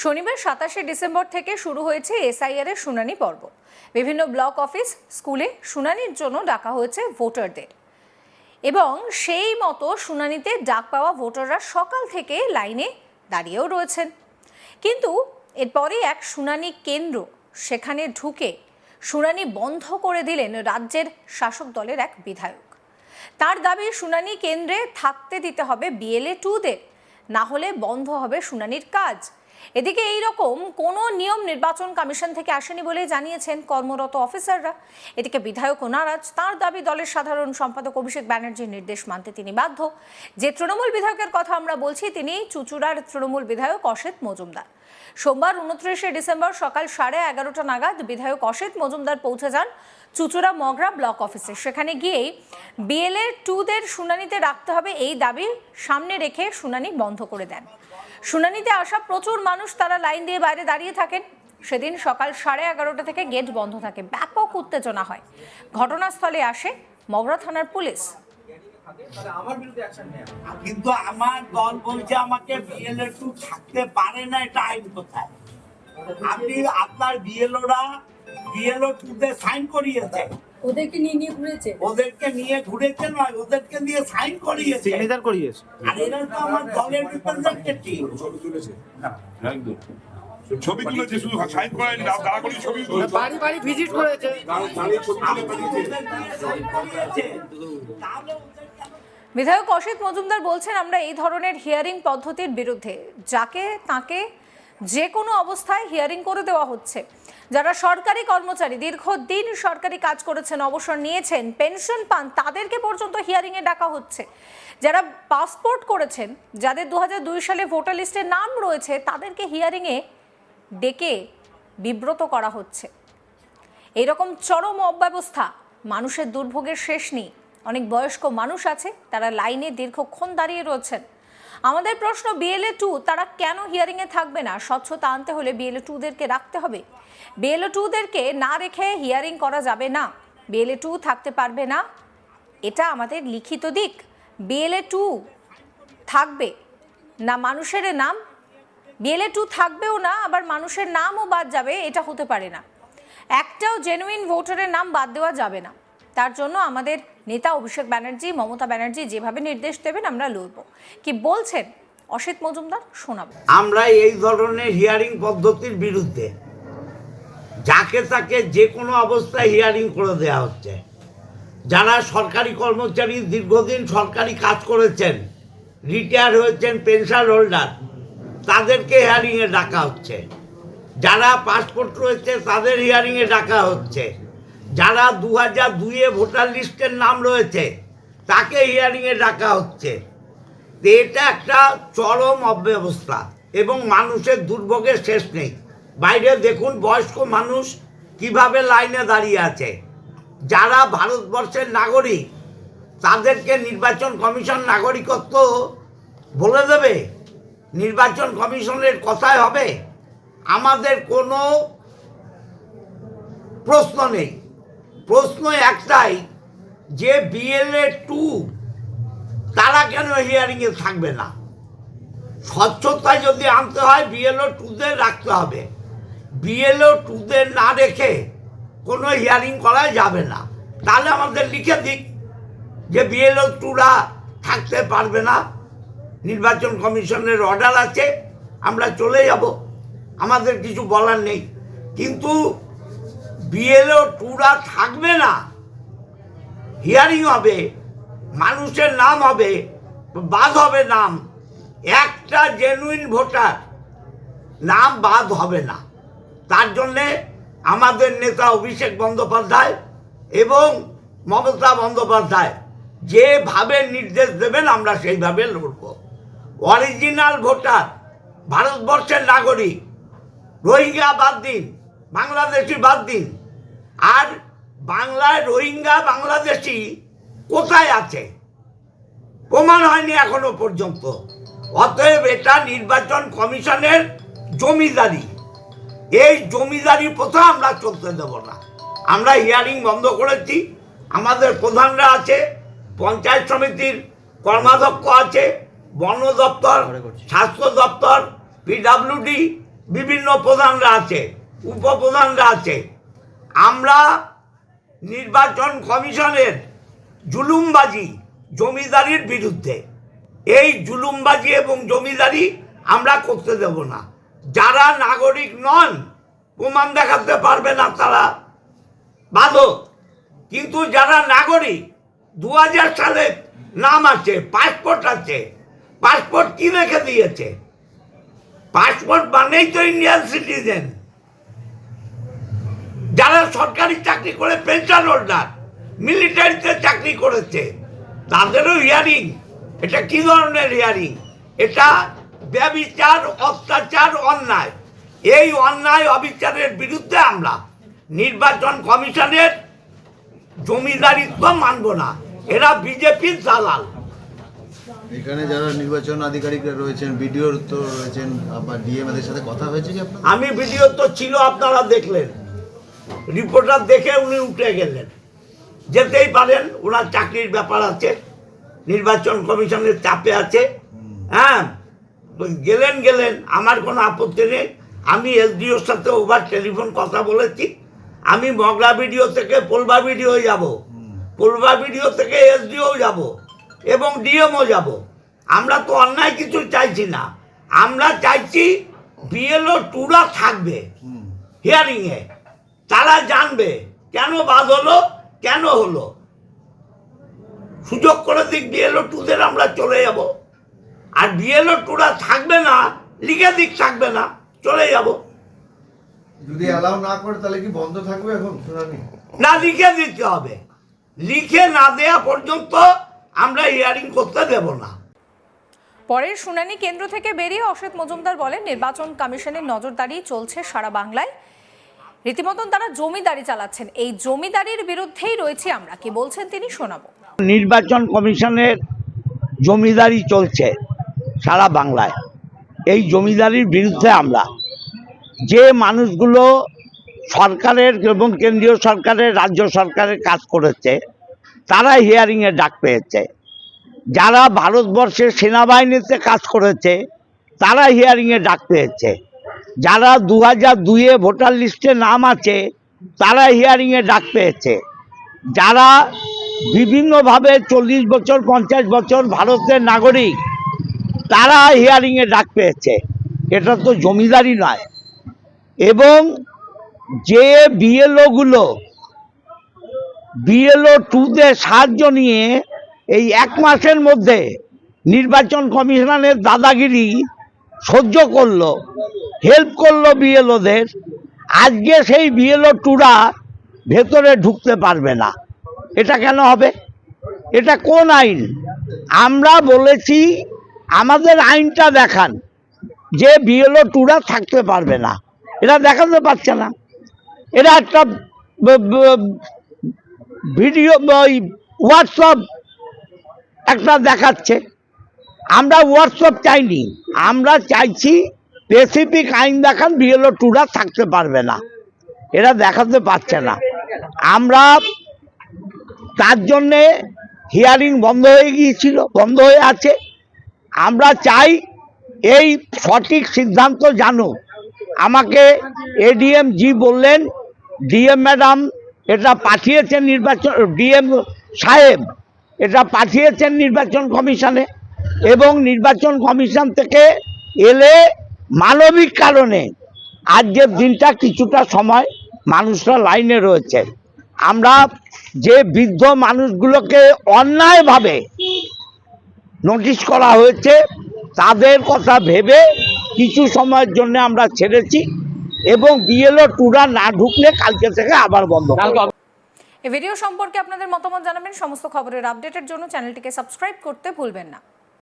শনিবার 27 ডিসেম্বর থেকে শুরু হয়েছে এসআইআর এর শুনানি পর্ব। বিভিন্ন ব্লক অফিস, স্কুলে শুনানির জন্য ডাকা হয়েছে ভোটারদের এবং সেই মতো শুনানিতে ডাক পাওয়া ভোটাররা সকাল থেকে লাইনে দাঁড়িয়েও রয়েছেন। কিন্তু এরপরে এক শুনানি কেন্দ্র, সেখানে ঢুকে শুনানি বন্ধ করে দিলেন রাজ্যের শাসক দলের এক বিধায়ক। তার দাবি শুনানি কেন্দ্রে থাকতে দিতে হবে বিএলএ 2দের, না হলে বন্ধ হবে শুনানির কাজ। এদিকে এই রকম কোনো নিয়ম নির্বাচন কমিশন থেকে আসেনি বলে জানিয়েছেন কর্মরত অফিসাররা। এদিকে বিধায়কও নারাজ। তার দাবি দলের সাধারণ সম্পাদক অভিষেক ব্যানার্জির নির্দেশ মানতে তিনি বাধ্য। যে তৃণমূল বিধায়কের কথা আমরা বলছি, তিনি চুঁচুড়ার তৃণমূল বিধায়ক অসিত মজুমদার। সোমবার 29 ডিসেম্বর সকাল 11:30 নাগাদ বিধায়ক অসিত মজুমদার পৌঁছে যান চুঁচুড়া মগরা ব্লক অফিসে। সেখানে গিয়েই বিএলএ 2দের শুনানিতে রাখতে হবে এই দাবি সামনে রেখে শুনানি বন্ধ করে দেন। শুনানিতে আসা প্রচুর মানুষ, তারা লাইন দিয়ে বাইরে দাঁড়িয়ে থাকেন। সেদিন সকাল 11:30 থেকে গেট বন্ধ থাকে। ব্যাপক উত্তেজনা হয়। ঘটনাস্থলে আসে মগরা থানার পুলিশ। কিন্তু আমার দল বলছে আমাকে বিএলএ 2 থাকতে পারে না, এটা আইন কোথায়? আপনি আপনার বিএলও 2 সাইন করিয়েছে, ওদেরকে নিয়ে ঘুরেছে, ওদেরকে নিয়ে ঘুরেছে নয়, ওদেরকে দিয়ে সাইন করিয়েছে, সিগনেচার করিয়েছে। আর এরা তো আমার দলের রিপ্রেজেন্টেটিভ। একদম ছবি তুলেছে, শুধু সাইন করায়নি, দাঁড়াকড়ি ছবি তুলেছে, বাড়ি বাড়ি ভিজিট করেছে। বিধায়ক অসিত মজুমদার বলছেন, আমরা এই ধরনের হিয়ারিং পদ্ধতির বিরুদ্ধে। যাকে তাকে যে কোনো অবস্থায় হিয়ারিং করে দেওয়া হচ্ছে। যারা সরকারি কর্মচারী, দীর্ঘদিন সরকারি কাজ করেছেন, অবসর নিয়েছেন, পেনশন পান, তাদেরকে পর্যন্ত হিয়ারিংয়ে ডাকা হচ্ছে। যারা পাসপোর্ট করেছেন, যাদের 2002 সালে ভোটার লিস্টে নাম রয়েছে, তাদেরকে হিয়ারিংয়ে ডেকে বিব্রত করা হচ্ছে। এরকম চরম অব্যবস্থা, মানুষের দুর্ভোগের শেষ নেই। অনেক বয়স্ক মানুষ আছে, তারা লাইনে দীর্ঘক্ষণ দাঁড়িয়ে রয়েছেন। আমাদের প্রশ্ন, বিএলএ 2 তারা কেন হিয়ারিংয়ে থাকবে না? স্বচ্ছতা আনতে হলে বিএলএ 2দেরকে রাখতে হবে। বিএলএ 2দেরকে না রেখে হিয়ারিং করা যাবে না। বিএলএ 2 থাকতে পারবে না, এটা আমাদের লিখিত দিক। বিএলএ 2 থাকবে না, মানুষের নাম বিএলএ 2 থাকবেও না, আবার মানুষের নামও বাদ যাবে, এটা হতে পারে না। একটাও জেনুইন ভোটারের নাম বাদ দেওয়া যাবে না। তার জন্য আমাদের নেতা অভিষেক ব্যানার্জি, মমতা ব্যানার্জি যেভাবে নির্দেশ দেবেন আমরা লড়ব। কি বলছেন অসিত মজুমদার, শোনাবো। আমরা এই ধরনের হিয়ারিং পদ্ধতির বিরুদ্ধে। যাকে তাকে যে কোনো অবস্থায় হিয়ারিং করে দেওয়া হচ্ছে। যারা সরকারি কর্মচারী, দীর্ঘদিন সরকারি কাজ করেছেন, রিটায়ার হয়েছেন, পেনশন হোল্ডার, তাদেরকে হিয়ারিংয়ে ডাকা হচ্ছে। যারা পাসপোর্ট রয়েছে তাদের হিয়ারিংয়ে ডাকা হচ্ছে। যারা 2002-এ ভোটার লিস্টের নাম রয়েছে তাকে হিয়ারিংয়ে ডাকা হচ্ছে। এটা একটা চরম অব্যবস্থা এবং মানুষের দুর্ভোগের শেষ নেই। বাইরে দেখুন বয়স্ক মানুষ কিভাবে লাইনে দাঁড়িয়ে আছে। যারা ভারতবর্ষের নাগরিক, তাদেরকে নির্বাচন কমিশন নাগরিকত্ব বলে দেবে? নির্বাচন কমিশনের কথায় হবে? আমাদের কোনো প্রশ্ন নেই। প্রশ্ন একটাই যে বিএলএ 2 তারা কেন হিয়ারিংয়ে থাকবে না? স্বচ্ছতায় যদি আনতে হয় বিএলও 2দের রাখতে হবে। বিএলও 2দের না রেখে কোনো হিয়ারিং করা যাবে না। তাহলে আমাদের লিখে দিক যে বিএলও 2রা থাকতে পারবে না, নির্বাচন কমিশনের অর্ডার আছে, আমরা চলে যাব, আমাদের কিছু বলার নেই। কিন্তু বিএলও 2রা থাকবে না, হিয়ারিং হবে, মানুষের নাম হবে, বাদ হবে নাম। একটা জেনুইন ভোটার নাম বাদ হবে না। তার জন্যে আমাদের নেতা অভিষেক বন্দ্যোপাধ্যায় এবং মমতা বন্দ্যোপাধ্যায় যেভাবে নির্দেশ দেবেন আমরা সেইভাবে লড়ব। অরিজিনাল ভোটার, ভারতবর্ষের নাগরিক, রোহিঙ্গা বাদ দিন, বাংলাদেশি বাদ দিন। আর বাংলায় রোহিঙ্গা বাংলাদেশি কোথায় আছে? প্রমাণ হয়নি এখনো পর্যন্ত। অতএব এটা নির্বাচন কমিশনের জমিদারি। এই জমিদারি প্রথা আমরা চলতে দেব না। আমরা হিয়ারিং বন্ধ করেছি। আমাদের প্রধানরা আছে, পঞ্চায়েত সমিতির কর্মাধ্যক্ষ আছে, বন দপ্তর, স্বাস্থ্য দপ্তর, পিডব্লিউডি, বিভিন্ন প্রধানরা আছে, উপপ্রধানরা আছে। আমরা নির্বাচন কমিশনের জুলুমবাজি জমিদারির বিরুদ্ধে। এই জুলুমবাজি এবং জমিদারি আমরা করতে দেব না। যারা নাগরিক নন, প্রমাণ দেখাতে পারবে না তারা বাধক, কিন্তু যারা নাগরিক 2000 সালে নাম আছে, পাসপোর্ট আছে, পাসপোর্ট কি রেখে দিয়েছে? পাসপোর্ট মানেই তো ইন্ডিয়ান সিটিজেন। যারা সরকারি চাকরি করে পেনশন হোল্ডার, মিলিটারিতে চাকরি করেছে, তাদেরও হিয়ারিং। এটা কি ধরনের হিয়ারিং? এটা ব্যভিচার, অত্যাচার, অন্যায়। এই অন্যায় অবিচারের বিরুদ্ধে আমরা নির্বাচন কমিশনের জমিদারিত্ব মানব না। এরা বিজেপির দালাল। এখানে যারা নির্বাচন আধিকারিকরা রয়েছেন, বিডিও তো রয়েছেন, বা ডিএম এদের সাথে কথা হয়েছে কি আপনার? আমি ভিডিও তো ছিল, আপনারা দেখলেন, রিপোর্টার দেখে উনি উঠে গেলেন। যেতেই পারেন, ওনার চাকরির ব্যাপার আছে, নির্বাচন কমিশনের চাপে আছে। হ্যাঁ, গেলেন, আমার কোনো আপত্তি নেই। আমি এসডিওর সাথে ওভার টেলিফোন কথা বলেছি। আমি মগরা ভিডিও থেকে পোলবা ভিডিও যাব, পোলবা ভিডিও থেকে এসডিও যাব এবং ডিএমও যাব। আমরা তো অন্যায় কিছু চাইছি না। আমরা চাইছি বিএলও টুরা থাকবে হিয়ারিংয়ে, তারা জানবে কেন বাদ হলো, কেন হলো। সুযোগ করে দিক বিএলও টুদের, আমরা চলে যাব। আর বিএলও টুরা থাকবে না, লিখে দিক থাকবে না, চলে যাব। যদি অ্যালাউ না করে তাহলে কি বন্ধ থাকবে এখন শুনানি? না, লিখে দিতে হবে। লিখে না দেয়া পর্যন্ত আমরা হিয়ারিং করতে দেব না। পরের শুনানি কেন্দ্র থেকে বেরিয়ে অসিত মজুমদার বলেন, নির্বাচন কমিশনের নজরদারি চলছে সারা বাংলায়। রীতিমতন তারা জমিদারি চালাচ্ছেন। এই জমিদারির বিরুদ্ধেই রয়েছে আমরা। কি বলছেন তিনি, শোনাবো। নির্বাচন কমিশনের জমিদারি চলছে সারা বাংলায়। এই জমিদারির বিরুদ্ধে আমরা, যে মানুষগুলো সরকারের এবং কেন্দ্রীয় সরকারের, রাজ্য সরকারের কাজ করেছে, তারা হিয়ারিংয়ে ডাক পেয়েছে। যারা ভারতবর্ষের সেনাবাহিনীতে কাজ করেছে, তারা হিয়ারিংয়ে ডাক পেয়েছে। যারা 2002-এ ভোটার লিস্টে নাম আছে, তারা হিয়ারিংয়ে ডাক পেয়েছে। যারা বিভিন্নভাবে 40 বছর 50 বছর ভারতের নাগরিক, তারা হিয়ারিংয়ে ডাক পেয়েছে। এটা তো জমিদারি নয়। এবং যে বিএলওগুলো বিএলও টুদের সাহায্য নিয়ে এই 1 মাসের মধ্যে নির্বাচন কমিশনের দাদাগিরি সহ্য করলো, হেল্প করলো বিএলওদের, আজকে সেই বিএলও টুরা ভেতরে ঢুকতে পারবে না। এটা কেন হবে? এটা কোন আইন? আমরা বলেছি আমাদের আইনটা দেখান, যে বিএলও টুরা থাকতে পারবে না। এরা দেখাতে পারছে না। এরা একটা ভিডিও, হোয়াটসঅ্যাপ একটা দেখাচ্ছে। আমরা হোয়াটসঅ্যাপ চাইনি, আমরা চাইছি স্পেসিফিক আইন দেখান, বিএলও টুরা থাকতে পারবে না। এরা দেখাতে পারছে না। আমরা তার জন্যে হিয়ারিং বন্ধ হয়ে গিয়েছিল, বন্ধ হয়ে আছে। আমরা চাই এই সঠিক সিদ্ধান্ত জানুক। আমাকে এডিএম জি বললেন, ডিএম ম্যাডাম এটা পাঠিয়েছেন নির্বাচন, ডিএম সাহেব এটা পাঠিয়েছেন নির্বাচন কমিশনে, এবং নির্বাচন কমিশন থেকে এলে মানবিক কারণে আজকের দিনটা কিছুটা সময় মানুষরা লাইনে রয়েছে। আমরা যে বৃদ্ধ মানুষগুলোকে অন্যায়ভাবে নোটিশ করা হয়েছে, তাদের কথা ভেবে কিছু সময়ের জন্য আমরা ছেড়েছি, এবং বিএলও টুরা না ঢুকলে কালকে থেকে আবার বন্ধ করব। এই ভিডিও সম্পর্কে আপনাদের মতামত জানাবেন। সমস্ত খবরের আপডেটের জন্য চ্যানেলটিকে সাবস্ক্রাইব করতে ভুলবেন না।